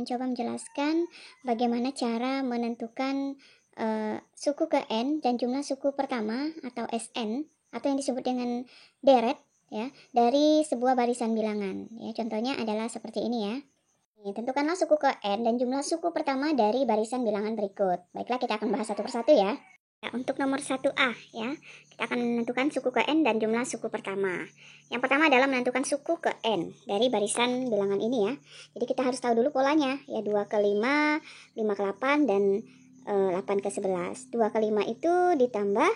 mencoba menjelaskan bagaimana cara menentukan suku ke N dan jumlah suku pertama atau SN atau yang disebut dengan deret ya dari sebuah barisan bilangan. Ya, contohnya adalah seperti ini ya. Tentukanlah suku ke N dan jumlah suku pertama dari barisan bilangan berikut. Baiklah, kita akan bahas satu persatu ya. Untuk nomor 1A ya, kita akan menentukan suku ke N dan jumlah suku pertama. Yang pertama adalah menentukan suku ke N dari barisan bilangan ini ya. Jadi kita harus tahu dulu polanya ya, 2 ke 5, 5 ke 8, dan 8 ke 11. 2 ke 5 itu ditambah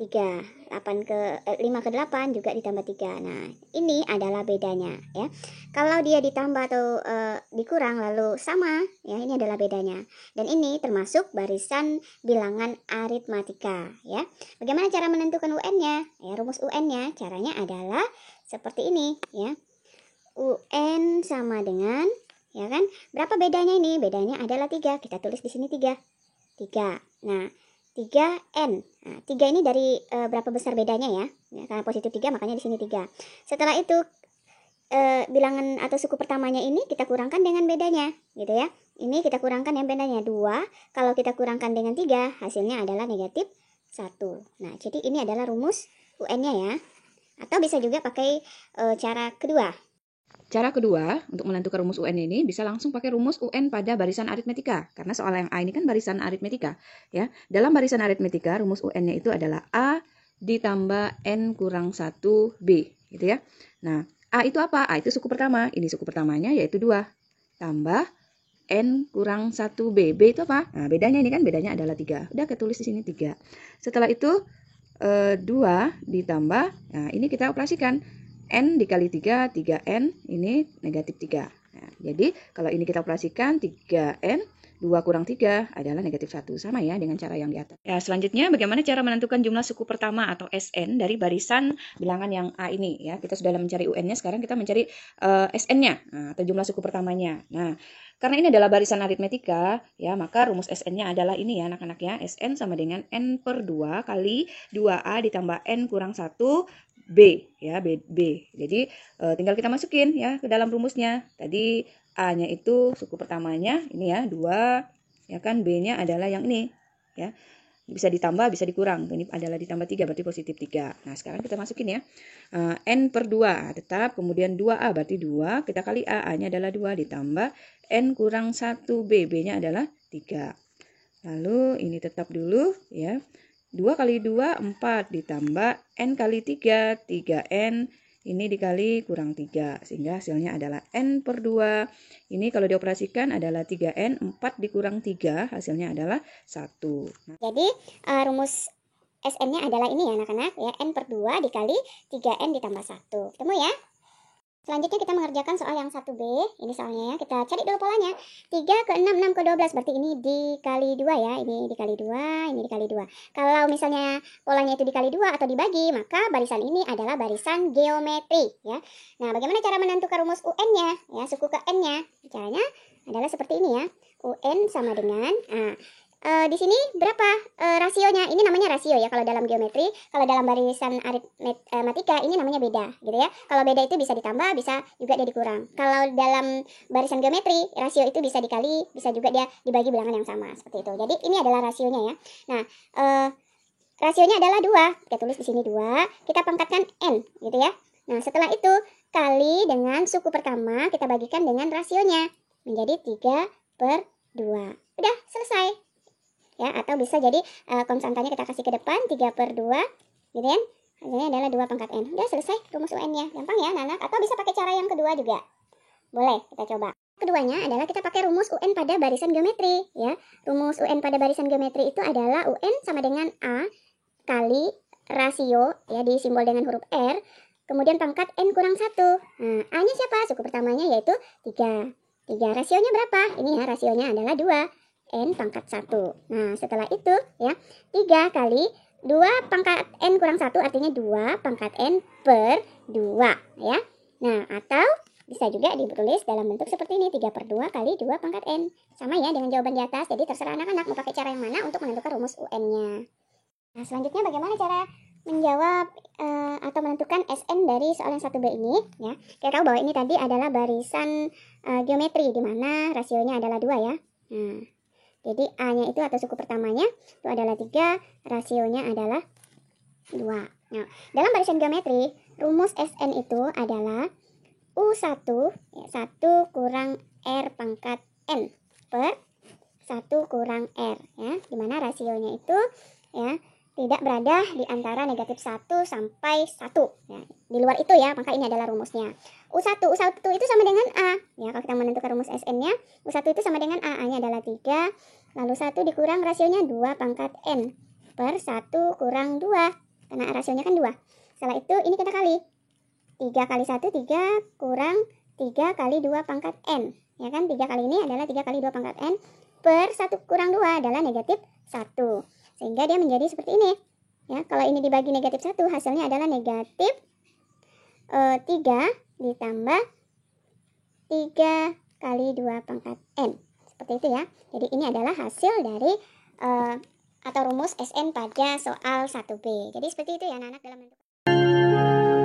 3, 5 ke 8 juga ditambah 3. Nah, ini adalah bedanya ya. Kalau dia ditambah atau dikurang lalu sama, ya ini adalah bedanya. Dan ini termasuk barisan bilangan aritmatika ya. Bagaimana cara menentukan UN-nya? Ya, rumus UN-nya caranya adalah seperti ini ya. UN sama dengan, ya kan? Berapa bedanya ini? Bedanya adalah 3. Kita tulis di sini 3. 3. Nah, 3N. Nah, 3 ini dari berapa besar bedanya ya? Karena positif 3 makanya di sini 3. Setelah itu bilangan atau suku pertamanya ini kita kurangkan dengan bedanya, gitu ya. Ini kita kurangkan yang bedanya 2. Kalau kita kurangkan dengan 3, hasilnya adalah negatif 1. Nah, jadi ini adalah rumus UN-nya ya. Atau bisa juga pakai cara kedua. Cara kedua, untuk menentukan rumus UN ini bisa langsung pakai rumus UN pada barisan aritmetika. Karena soal yang A ini kan barisan aritmetika. Ya. Dalam barisan aritmetika, rumus UN-nya itu adalah A ditambah N kurang 1B. Gitu ya. Nah, A itu apa? A itu suku pertama. Ini suku pertamanya yaitu 2. Tambah N kurang 1B. B itu apa? Nah, bedanya ini kan, bedanya adalah 3. Udah kita tulis di sini 3. Setelah itu 2 ditambah, nah ini kita operasikan. N dikali 3, 3N, ini negatif 3. Nah, jadi kalau ini kita operasikan 3N, 2 kurang 3 adalah negatif 1. Sama ya dengan cara yang di atas. Ya, selanjutnya bagaimana cara menentukan jumlah suku pertama atau SN dari barisan bilangan yang A ini. Ya, kita sudah mencari UN-nya, sekarang kita mencari SN-nya atau jumlah suku pertamanya. Nah, karena ini adalah barisan aritmetika, ya maka rumus SN-nya adalah ini ya anak-anak ya. SN sama dengan N per 2 kali 2A ditambah N kurang 1 B ya, B. Jadi tinggal kita masukin ya ke dalam rumusnya. Tadi A-nya itu suku pertamanya ini ya 2, ya kan, B-nya adalah yang ini ya. Bisa ditambah, bisa dikurang. Ini adalah ditambah 3 berarti positif 3. Nah, sekarang kita masukin ya. N per 2 tetap, kemudian 2A berarti 2, kita kali A, A-nya adalah 2 ditambah N kurang 1B, B-nya adalah 3. Lalu ini tetap dulu ya. 2 kali 2, 4 ditambah N kali 3, 3N, ini dikali kurang 3. Sehingga hasilnya adalah N per 2. Ini kalau dioperasikan adalah 3N, 4 dikurang 3, hasilnya adalah 1. Nah, jadi rumus SN-nya adalah ini ya anak-anak ya. N per 2 dikali 3N ditambah 1. Ketemu ya? Selanjutnya kita mengerjakan soal yang 1B. Ini soalnya ya, kita cari dulu polanya. 3 ke 6, 6 ke 12. Berarti ini dikali 2 ya. Ini dikali 2, ini dikali 2. Kalau misalnya polanya itu dikali 2 atau dibagi, maka barisan ini adalah barisan geometri ya. Nah, bagaimana cara menentukan rumus UN-nya ya, suku ke N-nya? Caranya adalah seperti ini ya. UN sama dengan di sini berapa rasionya? Ini namanya rasio ya kalau dalam geometri. Kalau dalam barisan aritmatika ini namanya beda gitu ya. Kalau beda itu bisa ditambah, bisa juga dia dikurang. Kalau dalam barisan geometri, rasio itu bisa dikali, bisa juga dia dibagi bilangan yang sama seperti itu. Jadi ini adalah rasionya ya. Nah, rasionya adalah 2. Kita tulis di sini 2. Kita pangkatkan N gitu ya. Nah, setelah itu kali dengan suku pertama kita bagikan dengan rasionya menjadi 3 per 2. Udah selesai. Ya, atau bisa jadi konstantanya kita kasih ke depan 3 per 2 gitu kan. Hasilnya adalah 2 pangkat N. Udah selesai rumus UN-nya. Gampang ya anak-anak. Atau bisa pakai cara yang kedua juga. Boleh, kita coba. Keduanya adalah kita pakai rumus UN pada barisan geometri ya. Rumus UN pada barisan geometri itu adalah UN sama dengan A kali rasio ya, disimbol dengan huruf R, kemudian pangkat N kurang 1. Nah, A-nya siapa? Suku pertamanya yaitu 3. 3 rasionya berapa? Ini ya, rasionya adalah 2. N pangkat 1. Nah, setelah itu ya, 3 kali 2 pangkat N kurang 1 artinya 2 pangkat N per 2 ya. Nah, atau bisa juga ditulis dalam bentuk seperti ini, 3 per 2 kali 2 pangkat N. Sama ya dengan jawaban di atas. Jadi terserah anak-anak mau pakai cara yang mana untuk menentukan rumus UN-nya. Nah, selanjutnya bagaimana cara menjawab atau menentukan SN dari soal yang 1B ini ya. Kita tahu bahwa ini tadi adalah barisan geometri di mana rasionya adalah 2 ya. Nah, jadi A-nya itu atau suku pertamanya itu adalah 3, rasionya adalah 2. Nah, dalam barisan geometri, rumus SN itu adalah U1 ya, 1 kurang R pangkat N per 1 kurang R ya, dimana rasionya itu ya tidak berada di antara negatif 1 sampai 1 ya. Di luar itu ya, maka ini adalah rumusnya. U1 itu sama dengan A ya. Kalau kita menentukan rumus SN-nya, U1 itu sama dengan A, A-nya adalah 3, lalu 1 dikurang rasionya 2 pangkat N per 1 kurang 2, karena rasionya kan 2. Setelah itu ini kita kali 3 kali 1, 3 kurang 3 kali 2 pangkat N ya kan, 3 kali ini adalah 3 kali 2 pangkat N per 1 kurang 2 adalah negatif 1, sehingga dia menjadi seperti ini ya. Kalau ini dibagi negatif 1, hasilnya adalah negatif 3 ditambah 3 kali 2 pangkat N, seperti itu ya. Jadi ini adalah hasil dari atau rumus SN pada soal 1B. Jadi seperti itu ya anak-anak dalam menentukan